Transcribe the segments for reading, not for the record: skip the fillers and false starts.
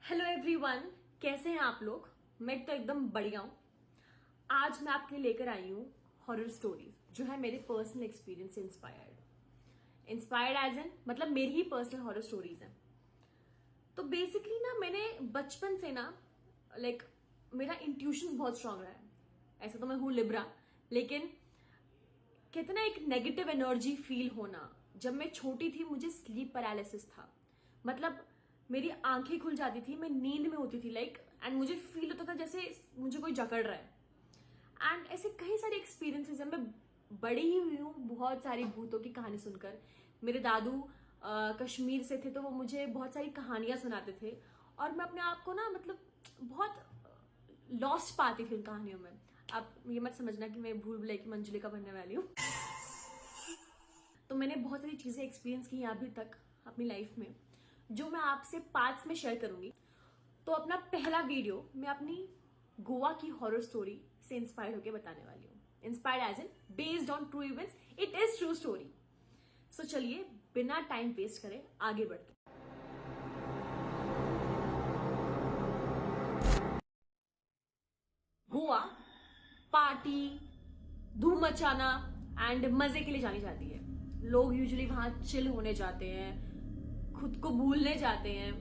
Hello everyone, कैसे हैं आप लोग। मैं तो एकदम बढ़िया हूँ। आज मैं आपके लिए लेकर आई हूँ हॉरर स्टोरीज जो है मेरे पर्सनल एक्सपीरियंस से इंस्पायर्ड एज एन मतलब मेरी ही पर्सनल हॉरर स्टोरीज हैं। तो बेसिकली ना मैंने बचपन से ना मेरा इंट्यूशन बहुत स्ट्रांग रहा है। ऐसा तो मैं हूँ लिब्रा, लेकिन कहते ना एक नेगेटिव एनर्जी फील होना। जब मैं छोटी थी मुझे स्लीप पैरालिसिस था, मतलब मेरी आंखें खुल जाती थी, मैं नींद में होती थी एंड मुझे फील होता था जैसे मुझे कोई जकड़ रहा है। एंड ऐसे कई सारे एक्सपीरियंसेस हैं। मैं बड़ी ही हुई हूँ बहुत सारी भूतों की कहानी सुनकर। मेरे दादू कश्मीर से थे तो वो मुझे बहुत सारी कहानियां सुनाते थे और मैं अपने आप को ना मतलब बहुत लॉस्ट पाती थी उन कहानियों में। आप ये मत समझना कि मैं भूल भुलैया की मंजुलिका बनने वाली हूँ। तो मैंने बहुत सारी चीजें एक्सपीरियंस की हैं अभी तक अपनी लाइफ में, जो मैं आपसे पार्ट्स में शेयर करूंगी। तो अपना पहला वीडियो मैं अपनी गोवा की हॉरर स्टोरी से इंस्पायर्ड होकर बताने वाली हूँ। Inspired as an based on true events, it is true story. So चलिए बिना टाइम वेस्ट करे आगे बढ़ते। गोवा पार्टी, धूम मचाना एंड मजे के लिए जानी जाती है। लोग यूजुअली वहां चिल होने जाते हैं, खुद को भूलने जाते हैं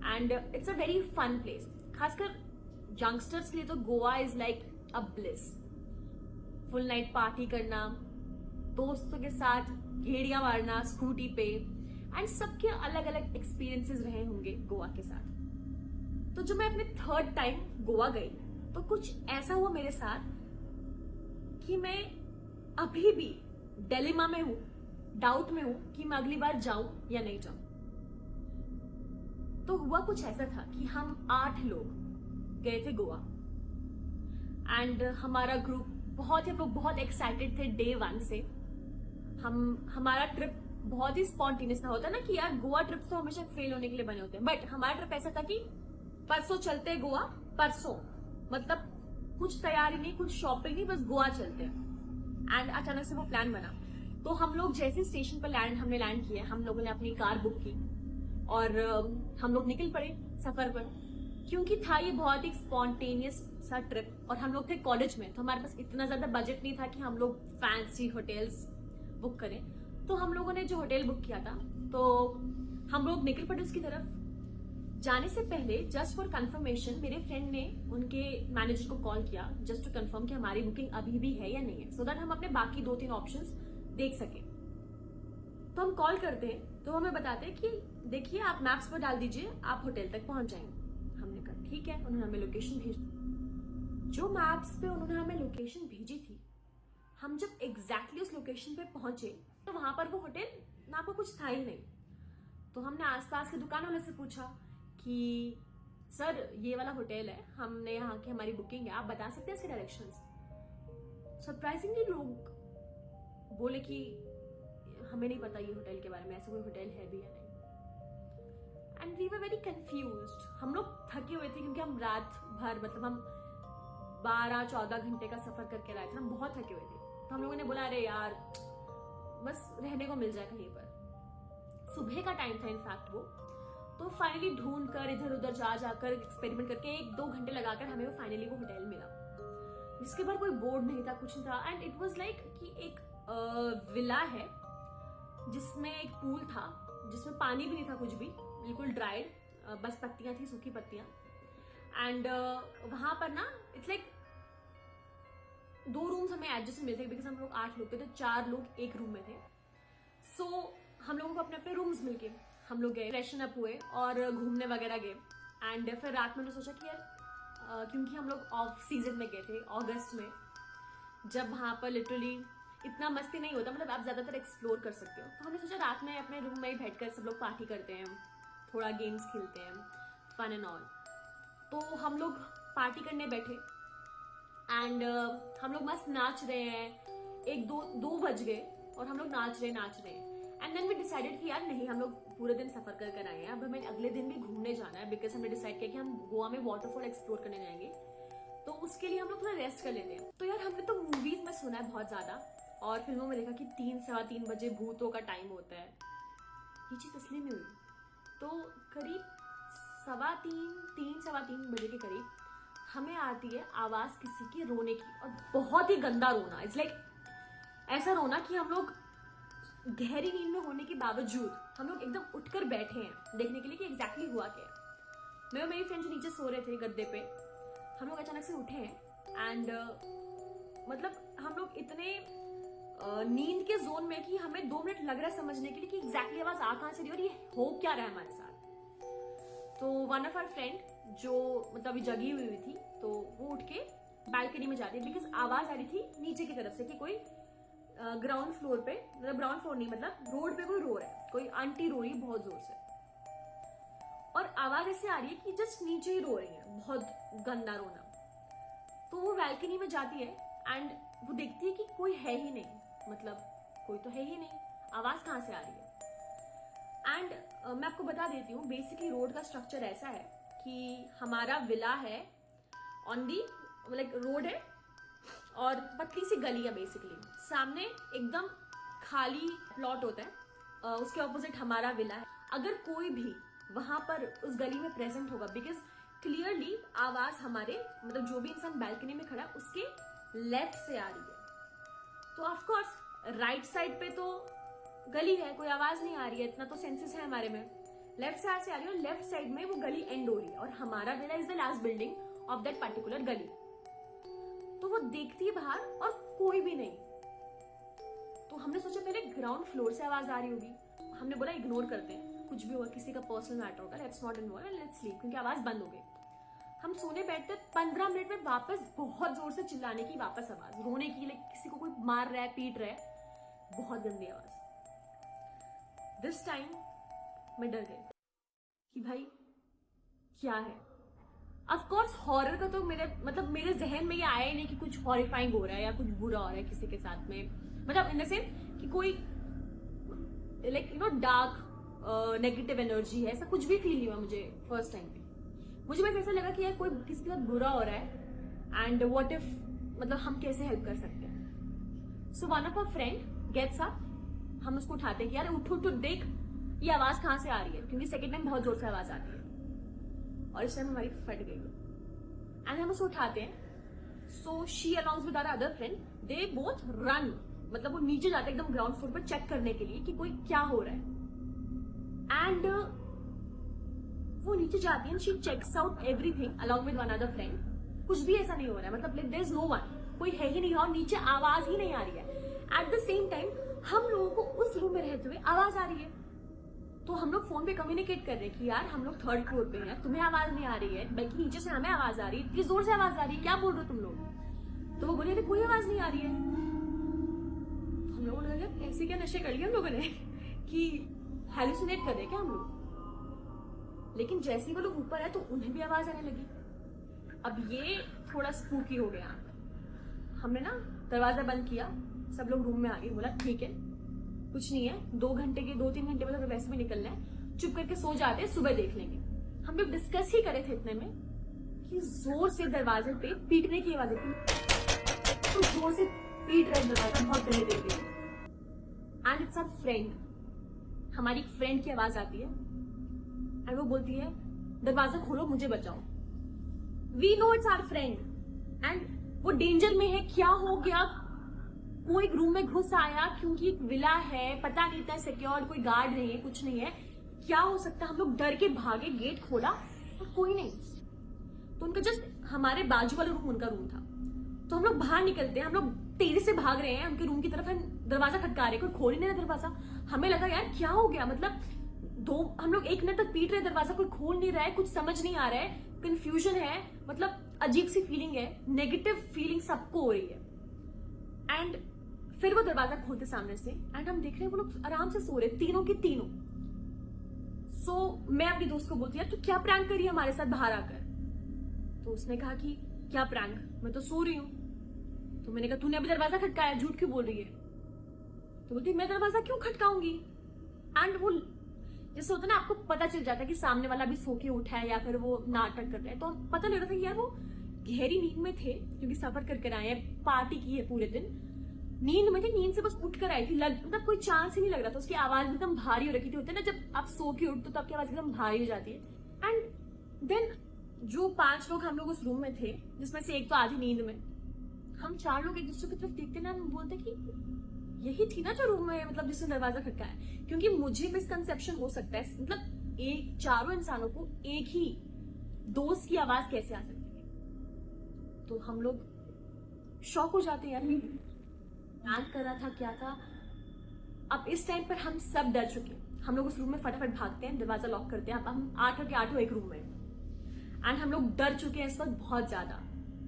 and it's a very fun place. खासकर यंगस्टर्स के लिए तो Goa is like a bliss. Full night party करना, दोस्तों के साथ घेड़ियां मारना स्कूटी पे, एंड सबके अलग अलग एक्सपीरियंसेस रहे होंगे गोवा के साथ। तो जब मैं अपने थर्ड टाइम गोवा गई तो कुछ ऐसा हुआ मेरे साथ कि मैं अभी भी डिलेमा में हूं, डाउट में हूं कि मैं अगली बार जाऊं या नहीं जाऊं। तो हुआ कुछ ऐसा था कि हम 8 लोग गए थे गोवा एंड हमारा ग्रुप हम लोग बहुत एक्साइटेड थे डे 1 से। हमारा ट्रिप बहुत ही स्पॉन्टेनियस था। होता ना कि यार गोवा ट्रिप्स तो हमेशा फेल होने के लिए बने होते हैं, बट हमारा ट्रिप ऐसा था कि परसों चलते हैं गोवा, परसों मतलब कुछ तैयारी नहीं, कुछ शॉपिंग नहीं, बस गोवा चलते हैं। एंड अचानक से वो प्लान बना। तो हम लोग जैसे स्टेशन पर हमने लैंड किया, हम लोगों ने अपनी कार बुक की और हम लोग निकल पड़े सफर पर। क्योंकि था ये बहुत ही स्पॉन्टेनियस सा ट्रिप और हम लोग थे कॉलेज में, तो हमारे पास इतना ज्यादा बजट नहीं था कि हम लोग फैंसी होटल्स बुक करें। तो हम लोगों ने जो होटल बुक किया था, तो हम लोग निकल पड़े उसकी तरफ। जाने से पहले जस्ट फॉर कंफर्मेशन मेरे फ्रेंड ने उनके मैनेजर को कॉल किया जस्ट टू कंफर्म कि हमारी बुकिंग अभी भी है या नहीं है, सो दैट हम अपने बाकी 2-3 ऑप्शंस देख सके। तो हम कॉल करते हैं तो हमें बताते हैं कि देखिए आप मैप्स पर डाल दीजिए, आप होटल तक पहुंच जाएंगे। हमने कहा ठीक है। उन्होंने हमें लोकेशन भेजी। जो मैप्स पे उन्होंने हमें लोकेशन भेजी थी, हम जब एग्जैक्टली उस लोकेशन पे पहुंचे तो वहां पर वो होटल ना को कुछ था ही नहीं। तो हमने आसपास के दुकान वाले से पूछा कि सर ये वाला होटल है, हमने यहाँ की हमारी बुकिंग है, आप बता सकते हैं इसके डायरेक्शंस। सरप्राइजिंगली लोग बोले कि हमें नहीं पता ये होटल के बारे में, ऐसा कोई होटल है भी या नहीं। And we were very confused. हम लोग थके हुए थे क्योंकि हम रात भर मतलब हम 12-14 घंटे का सफर करके लाए थे, हम बहुत थके हुए थे। तो हम लोगों ने बोला अरे यार बस रहने को मिल जाए कहीं पर। सुबह का टाइम था इनफैक्ट वो। तो फाइनली ढूंढ कर इधर उधर जाकर एक्सपेरिमेंट करके 1-2 घंटे लगाकर हमें वो फाइनली वो होटल मिला, जिसके बाद कोई बोर्ड नहीं था, कुछ नहीं था। एंड इट वाज लाइक कि एक विला है जिसमें एक पूल था, जिसमें पानी भी नहीं था कुछ भी, बिल्कुल ड्राइड, बस पत्तियां थी, सूखी पत्तियां। एंड वहां पर ना इट्स लाइक 2 रूम्स हमें एडजस्ट मिलते थे बिकॉज हम लोग 8 लोग थे, तो 4 लोग एक रूम में थे। सो हम लोगों को अपने अपने रूम्स मिलके हम लोग गए, फ्रेशन अप हुए और घूमने वगैरह गए। एंड फिर रात में हमने सोचा कि यार क्योंकि हम लोग ऑफ सीजन में गए थे अगस्त में, जब वहां पर लिटरली इतना मस्ती नहीं होता, मतलब आप ज्यादातर एक्सप्लोर कर सकते हो। तो हमने सोचा रात में अपने रूम में ही बैठकर सब लोग पार्टी करते हैं, थोड़ा गेम्स खेलते हैं, फन एंड ऑल। तो हम लोग पार्टी करने बैठे एंड हम लोग मस्त नाच रहे हैं। 1-2 बज गए और हम लोग नाच रहे हैं। एंड देन वी डिसाइडेड कि यार नहीं, हम लोग पूरे दिन सफर कर आए हैं, अब हमें अगले दिन भी घूमने जाना है बिकॉज हमने डिसाइड किया कि हम गोवा में वाटरफॉल एक्सप्लोर करने जाएंगे। तो उसके लिए हम लोग थोड़ा रेस्ट कर लेते हैं। तो यार हमने तो मूवीज में सुना है बहुत ज्यादा और फिल्मों में देखा कि 3-3 बजे भूतों का टाइम होता है। ये चीज असली में हुई। तो करीब 3:15 बजे के करीब हमें आती है आवाज किसी के रोने की, और बहुत ही गंदा रोना। इट्स लाइक ऐसा रोना कि हम लोग गहरी नींद में होने के बावजूद हम लोग एकदम उठकर बैठे हैं देखने के लिए कि एग्जैक्टली हुआ क्या है। मैं और मेरी फ्रेंड्स नीचे सो रहे थे गद्दे पे, हम लोग अचानक से उठे हैं एंड मतलब हम लोग इतने नींद के जोन में कि हमें 2 मिनट लग रहा है समझने के लिए कि एग्जैक्टली आवाज आ कहां से रही है और ये हो क्या रहा है हमारे साथ। तो वन ऑफ आवर फ्रेंड जो मतलब अभी जगी हुई थी, तो वो उठ के बालकनी में जाती है बिकॉज आवाज आ रही थी नीचे की तरफ से कि कोई ग्राउंड फ्लोर पे, मतलब ग्राउंड फ्लोर नहीं, मतलब रोड पे कोई रो रहा है, कोई आंटी रो रही है बहुत जोर से, और आवाज ऐसे आ रही है कि जस्ट नीचे ही रो रही है, बहुत गंदा रोना। तो वो बालकनी में जाती है एंड वो देखती है कि कोई है ही नहीं, मतलब कोई तो है ही नहीं, आवाज कहां से आ रही है। एंड मैं आपको बता देती हूँ, बेसिकली रोड का स्ट्रक्चर ऐसा है कि हमारा विला है ऑन दी, लाइक रोड है और पतली सी गली है बेसिकली, सामने एकदम खाली प्लॉट होता है, उसके ऑपोजिट हमारा विला है। अगर कोई भी वहां पर उस गली में प्रेजेंट होगा, बिकॉज क्लियरली आवाज हमारे मतलब जो भी इंसान बालकनी में खड़ा है उसके लेफ्ट से आ रही है, तो ऑफ कोर्स राइट साइड पे तो गली है, कोई आवाज नहीं आ रही है, इतना तो सेंसेस है हमारे में। लेफ्ट साइड से आ रही है और लेफ्ट साइड में वो गली एंड हो रही है और हमारा villa is the last building of that particular गली। तो वो देखती है बाहर और कोई भी नहीं, तो हमने सोचा पहले ग्राउंड फ्लोर से आवाज आ रही होगी, हमने बोला इग्नोर करते हैं, कुछ भी होगा, किसी का पर्सनल मैटर होगा, let's not involve, let's sleep, क्योंकि आवाज बंद हो गई। हम सोने बैठते 15 मिनट में वापस बहुत जोर से चिल्लाने की वापस आवाज, रोने की, लाइक किसी को कोई मार रहा है, पीट रहा है, बहुत गंदी आवाज। दिस टाइम मैं डर गई कि भाई क्या है। ऑफ कोर्स हॉरर का तो मेरे जहन में ये आया ही नहीं कि कुछ हॉरिफाइंग हो रहा है या कुछ बुरा हो रहा है किसी के साथ में, मतलब इन द सेंस कि कोई like you know dark negative energy है, ऐसा कुछ भी फील नहीं हुआ मुझे फर्स्ट टाइम पे। मुझे बस ऐसा लगा कि यार कोई किसी के साथ बुरा हो रहा है एंड व्हाट इफ, मतलब हम कैसे हेल्प कर सकते हैं। So one of our friend gets up, हम उसको उठाते हैं कि यार उठ उठ देख ये आवाज कहां से आ रही है, क्योंकि सेकंड टाइम बहुत जोर से आवाज आती है और इस टाइम हमारी फट गई एंड हम उसको उठाते हैं। So she alongs with our other friend, they both run, मतलब वो नीचे जाते हैं एकदम ग्राउंड फ्लोर पर चेक करने के लिए कि कोई क्या हो रहा है। एंड वो नीचे जाती है, she checks out everything along with one other friend, कुछ भी ऐसा नहीं हो रहा है, मतलब देयर इज नो वन, कोई है ही नहीं और नीचे आवाज ही नहीं आ रही है। एट द सेम टाइम हम लोगों को उस रूम में रहते हुए आवाज आ रही है, तो हम लोग फोन पे कम्युनिकेट कर रहे हैं कि यार हम लोग 3rd फ्लोर पे हैं, तुम्हें आवाज नहीं आ रही है, बल्कि नीचे से हमें आवाज आ रही है, इतनी जोर से आवाज आ रही है, क्या बोल रहे हो तुम लोग। तो वो बोले कोई आवाज नहीं आ रही है। तो हम लोगों ने लगा ऐसे क्या नशे कर लिए हम लोगों ने कि हैलुसिनेट कर रहे क्या हम लोग। लेकिन जैसे ही वो लोग ऊपर आए तो उन्हें भी आवाज आने लगी। अब ये थोड़ा स्पूकी हो गया, हमने ना दरवाजा बंद किया, सब लोग रूम में आ गए, बोला ठीक है कुछ नहीं है, 2-3 घंटे में तो वैसे भी निकलना है, चुप करके सो जाते हैं, सुबह देख लेंगे। हम लोग डिस्कस ही करे थे इतने में कि जोर से दरवाजे पे पीटने की आवाज थी, तो जोर से पीट रहे दरवाजा, बहुत गंदी देख रही एंड इट्स आवर फ्रेंड, हमारी फ्रेंड की आवाज आती है एंड वो बोलती है दरवाजा खोलो मुझे बचाओ। We know it's our friend and वो डेंजर में है, क्या हो गया, कोई रूम में घुस आया, क्योंकि एक विला है, पता नहीं था सिक्योर, कोई गार्ड नहीं है, कुछ नहीं है, क्या हो सकता है। हम लोग डर के भागे, गेट खोला और कोई नहीं। तो उनका जस्ट हमारे बाजू वाला रूम उनका रूम था, तो हम लोग बाहर निकलते हैं, हम लोग तेजी से भाग रहे हैं उनके रूम की तरफ, दरवाजा खटका रहे, कोई खोल ही नहीं रहा दरवाजा। हमें लगा यार क्या हो गया, मतलब हम लोग 1 मिनट तक पीट रहे दरवाजा, कोई खोल नहीं रहा है, कुछ समझ नहीं आ रहा है, कंफ्यूजन है, मतलब अजीब सी फीलिंग है, नेगेटिव फीलिंग सबको हो रही है। एंड फिर वो दरवाजा खोलते सामने से एंड हम देख रहे हैं वो लोग आराम से सो रहे, तीनों के तीनों। सो मैं अपनी दोस्त को बोलती यार तू क्या प्रैंक करी हमारे साथ बाहर आकर। तो उसने कहा कि क्या प्रैंक, मैं तो सो रही हूँ। तो मैंने कहा तूने अभी दरवाजा खटकाया, झूठ क्यों बोल रही है। तो बोलती मैं दरवाजा क्यों खटकाऊंगी। एंड वो जैसे होता है ना, आपको पता चल जाता है कि सामने वाला भी सो के उठा है या फिर वो नाटक कर रहा है। तो पता लग रहा था कि यार वो गहरी नींद में थे, क्योंकि सफर करके आए हैं, पार्टी की है पूरे दिन, नींद में थे, नींद से बस उठ कर आई थी, मतलब कोई चांस ही नहीं लग रहा था। उसकी आवाज एकदम भारी हो रखी थी, होते ना जब आप सो के उठते तो आपकी आवाज एकदम भारी हो जाती है। एंड देन जो 5 लोग हम लोग उस रूम में थे, जिसमें से एक तो आधी नींद में, हम 4 लोग एक दूसरे की तरफ देखते ना, हम बोलते कि यही थी ना जो रूम में मतलब जिसने दरवाजा खटकाया। क्योंकि मुझे मिसकंसेप्शन हो सकता है, मतलब एक चारों इंसानों को एक ही दोस्त की आवाज कैसे आ सकती है। तो हम लोग शॉक हो जाते हैं यार, प्लान कर रहा था क्या था। अब इस टाइम पर हम सब डर चुके हैं, हम लोग उस रूम में फटाफट भागते हैं, दरवाजा लॉक करते हैं। अब हम 8 के 8 एक रूम में, एंड हम लोग डर चुके हैं इस वक्त बहुत ज्यादा।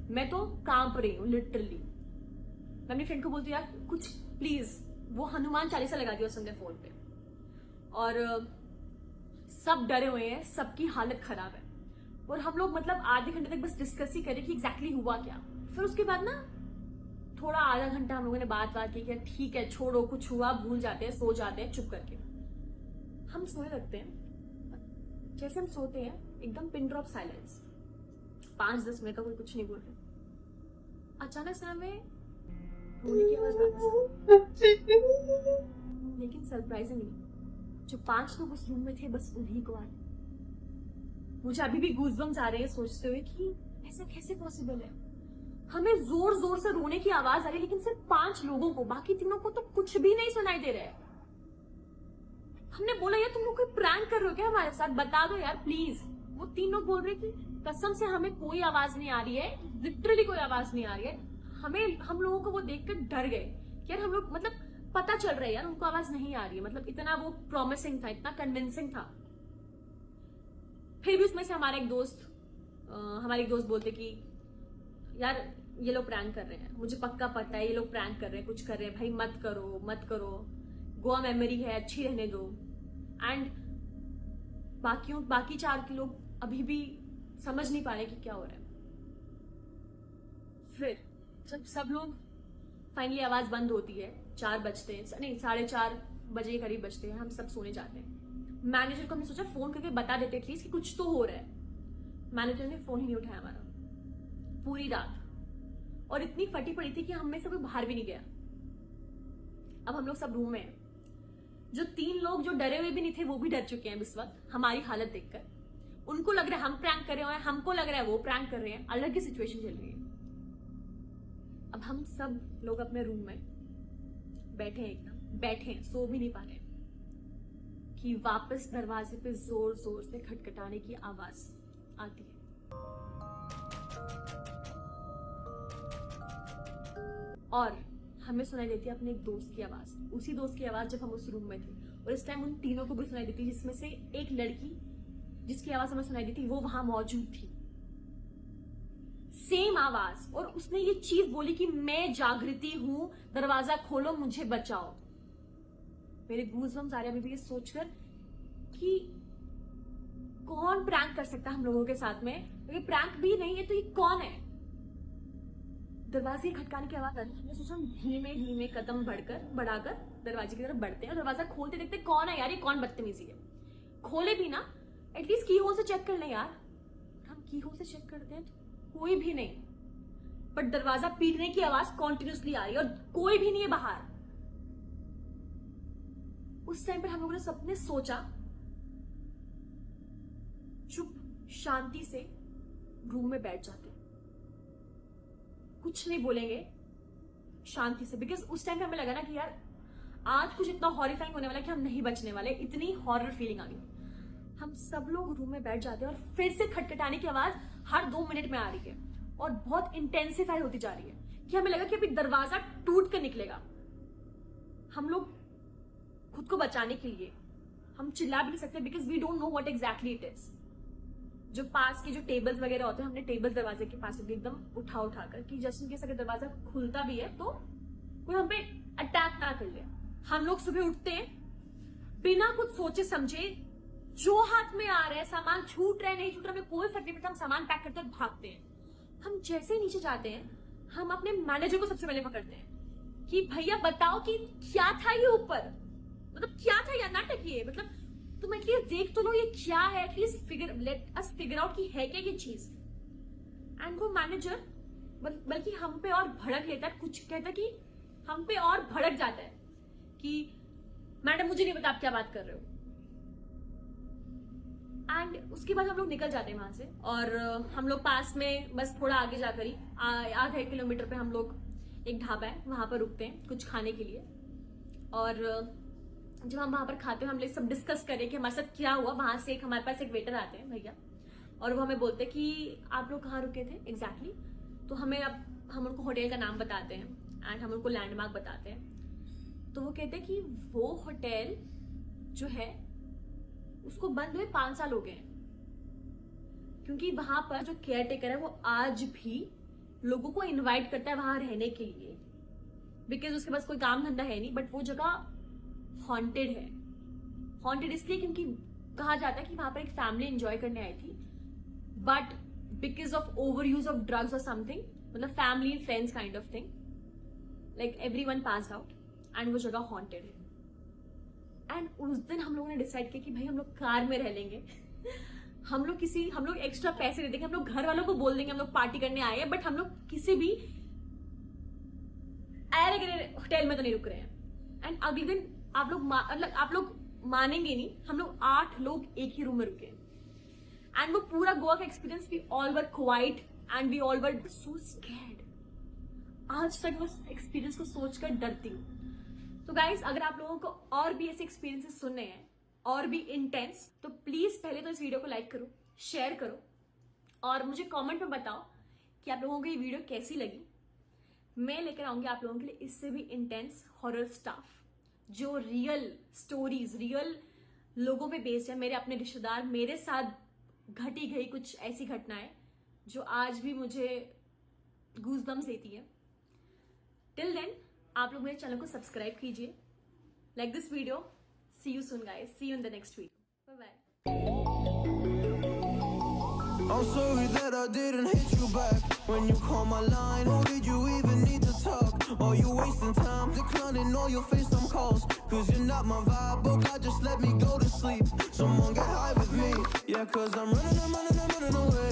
मैं तो कांप रही हूँ लिटरली। मैं अपनी फ्रेंड को बोलती हूँ यार कुछ प्लीज, वो हनुमान चालीसा लगा दिया उसने फोन पे। और सब डरे हुए हैं, सबकी हालत खराब है, और हम लोग मतलब आधे घंटे तक बस डिस्कस ही करें कि एग्जैक्टली हुआ क्या। फिर उसके बाद ना थोड़ा आधा घंटा हम लोगों ने बात की कि ठीक है छोड़ो, कुछ हुआ, भूल जाते हैं, सो जाते हैं चुप करके। हम सोने लगते हैं, जैसे हम सोते हैं एकदम पिन ड्रॉप साइलेंस, 5-10 मिनट का कोई कुछ नहीं बोल रहे। अचानक से हमें रोने की आवाज वापस आई। लेकिन सरप्राइजिंगली जो 5 लोग उस रूम में थे बस उन्हीं को आए। मुझे अभी भी गूज़बम्स आ रहे हैं सोचते हुए कि ऐसा कैसे पॉसिबल है। हमें जोर जोर से रोने की आवाज आ रही है, लेकिन सिर्फ 5 लोगों को, बाकी तीनों को तो कुछ भी नहीं सुनाई दे रहा है। हमने बोला यार तुम लोग कोई प्रैंक कर रहे हो क्या हमारे साथ, बता दो यार प्लीज। वो 3 लोग बोल रहे कि कसम से हमें कोई आवाज नहीं आ रही है, लिटरली कोई आवाज नहीं आ रही है। हम लोगों को वो देखकर डर गए यार, हम लोग मतलब पता चल रहा है यार उनको आवाज नहीं आ रही है, मतलब इतना वो प्रॉमिसिंग था, इतना कन्विंसिंग था। फिर भी उसमें से हमारे एक दोस्त बोलते कि यार ये लोग प्रैंक कर रहे हैं, मुझे पक्का पता है ये लोग प्रैंक कर रहे हैं, कुछ कर रहे हैं भाई, मत करो मत करो, गोवा मेमोरी है अच्छी रहने दो। एंड बाकी 4 के लोग अभी भी समझ नहीं पा रहे कि क्या हो रहा है। फिर जब सब लोग फाइनली आवाज बंद होती है, 4 बजते हैं, नहीं 4:30 बजे के करीब बजते हैं, हम सब सोने जाते हैं। मैनेजर को हमने सोचा फोन करके बता देते एटलीस्ट कि कुछ तो हो रहा है। मैनेजर ने फोन ही नहीं उठाया हमारा पूरी रात, और इतनी फटी पड़ी थी कि हम में से कोई बाहर भी नहीं गया। अब हम लोग सब रूम में हैं। जो 3 लोग जो डरे हुए भी नहीं थे वो भी डर चुके हैं इस वक्त हमारी हालत देखकर। उनको लग रहा है हम प्रैंक कर रहे हैं, हमको लग रहा है वो प्रैंक कर रहे हैं, अलग ही सिचुएशन चल रही है। अब हम सब लोग अपने रूम में बैठे हैं, एकदम बैठे हैं, सो भी नहीं पा रहे कि वापस दरवाजे पे जोर जोर से खटखटाने की आवाज आती है। और हमें सुनाई देती है अपने एक दोस्त की आवाज, उसी दोस्त की आवाज जब हम उस रूम में थे। और इस टाइम उन तीनों को भी सुनाई देती, जिसमें से एक लड़की जिसकी आवाज हमें सुनाई देती वो वहां मौजूद थी, सेम आवाज। और उसने ये चीज बोली कि मैं जागृति हूं, दरवाजा खोलो, मुझे बचाओ। मेरे गूज़बम्स आ रहे अभी भी ये सोचकर कि कौन प्रैंक कर सकता है हम लोगों के साथ में। ये प्रैंक भी नहीं है तो ये कौन है। दरवाजे खटकाने की आवाज आ रही है, हमने सोचा धीमे धीमे कदम बढ़ाकर दरवाजे की तरफ बढ़ते हैं और दरवाजा खोलते देखते कौन है यार, ये कौन बदतमीजी है। खोले भी ना, एटलीस्ट की होल से चेक कर लें यार। हम की होल से चेक करते हैं तो कोई भी नहीं, बट दरवाजा पीटने की आवाज कॉन्टिन्यूसली आ रही है और कोई भी नहीं है बाहर। उस टाइम पर हम लोगों ने सबने सोचा चुप शांति से रूम में बैठ जाते, कुछ नहीं बोलेंगे, शांति से। बिकॉज उस टाइम पे हमें लगा ना कि यार आज कुछ इतना हॉरिफाइंग होने वाला है कि हम नहीं बचने वाले, इतनी हॉरर फीलिंग आ गई। हम सब लोग रूम में बैठ जाते हैं और फिर से खटखटाने की आवाज हर 2 मिनट में आ रही है और बहुत इंटेंसिफाई होती जा रही है कि हमें लगा कि अभी दरवाजा टूट कर निकलेगा। हम लोग खुद को बचाने के लिए हम चिल्ला भी नहीं सकते, because we don't know what exactly it is. जो पास के जो टेबल्स वगैरह होते हैं, हमने टेबल्स दरवाजे के पास भी एकदम उठाकर कि जस्ट इन केस अगर दरवाजा खुलता भी है तो कोई हम पे अटैक ना कर ले। हम लोग सुबह उठते हैं बिना कुछ सोचे समझे, जो हाथ में आ रहा है, सामान छूट रहा है नहीं छूट रहा, हमें कोई फर्क नहीं पड़ता, हम सामान पैक करते और भागते हैं। हम जैसे ही नीचे जाते हैं, हम अपने मैनेजर को सबसे पहले पकड़ते हैं कि भैया बताओ कि क्या था ये ऊपर, मतलब क्या था यार नाटक ये, मतलब तुम एटलीस्ट देख तो लो ये क्या है, at least let us figure out कि है क्या ये चीज। एंड वो मैनेजर बल्कि हम पे और भड़क लेता है, कुछ कहता कि हम पे और भड़क जाता है कि मैडम मुझे नहीं पता आप क्या बात कर रहे हो। एंड उसके बाद हम लोग निकल जाते हैं वहां से, और हम लोग पास में बस थोड़ा आगे जाकर ही आधा 1 किलोमीटर पे हम लोग एक ढाबा है वहां पर रुकते हैं कुछ खाने के लिए। और जब हम वहां पर खाते हैं हम लोग सब डिस्कस करें कि हमारे साथ क्या हुआ। वहां से हमारे पास एक वेटर आते हैं भैया, और वो हमें बोलते हैं कि आप लोग कहाँ रुके थे एग्जैक्टली। तो हम उनको होटल का नाम बताते हैं एंड हम उनको लैंडमार्क बताते हैं। तो वो कहते हैं कि वो होटल जो है उसको बंद हुए 5 साल हो गए हैं, क्योंकि वहां पर जो केयर टेकर है वो आज भी लोगों को इनवाइट करता है वहां रहने के लिए, बिकॉज उसके पास कोई काम धंधा है नहीं। बट वो जगह हॉन्टेड है। हॉन्टेड इसलिए क्योंकि कहा जाता है कि वहां पर एक फैमिली एंजॉय करने आई थी, but because of over use of drugs और समथिंग, मतलब family and friends kind of thing, like everyone passed out and वो जगह हॉन्टेड है। एंड उस दिन हम लोगों ने डिसाइड किया कि भाई हम लोग कार में रह लेंगे। हम लोग एक्स्ट्रा पैसे दे देंगे, हम लोग घर वालों को बोल देंगे हम लोग पार्टी करने आए हैं, बट हम लोग किसी भी होटल में तो नहीं रुक रहे हैं। एंड अगले दिन आप लोग मानेंगे नहीं, हम लोग 8 लोग एक ही रूम में रुके। एंड वो पूरा गोवा का experience, we all were quite and we all were so scared. आज तक मैं उस एक्सपीरियंस को सोचकर डरती हूँ। तो गाइज, अगर आप लोगों को और भी ऐसे एक्सपीरियंसेस सुनने हैं और भी इंटेंस, तो प्लीज पहले तो इस वीडियो को लाइक करो, शेयर करो, और मुझे कमेंट में बताओ कि आप लोगों को ये वीडियो कैसी लगी। मैं लेकर आऊंगी आप लोगों के लिए इससे भी इंटेंस हॉरर स्टफ, जो रियल स्टोरीज, रियल लोगों पे बेस्ड है। मेरे अपने रिश्तेदार, मेरे साथ घटी गई कुछ ऐसी घटनाएं जो आज भी मुझे गूज़बम्स देती है। टिल देन आप लोग मेरे चैनल को सब्सक्राइब कीजिए, like this video. See you soon guys, see you in the next video, bye bye. I'm sorry that I didn't hit you back when you called my line. Or did you even need to talk? Or you wasting time declining all your FaceTime calls? Cause you're not my vibe, oh God, just let me go to sleep. Someone get high with me, yeah, cause I'm running away.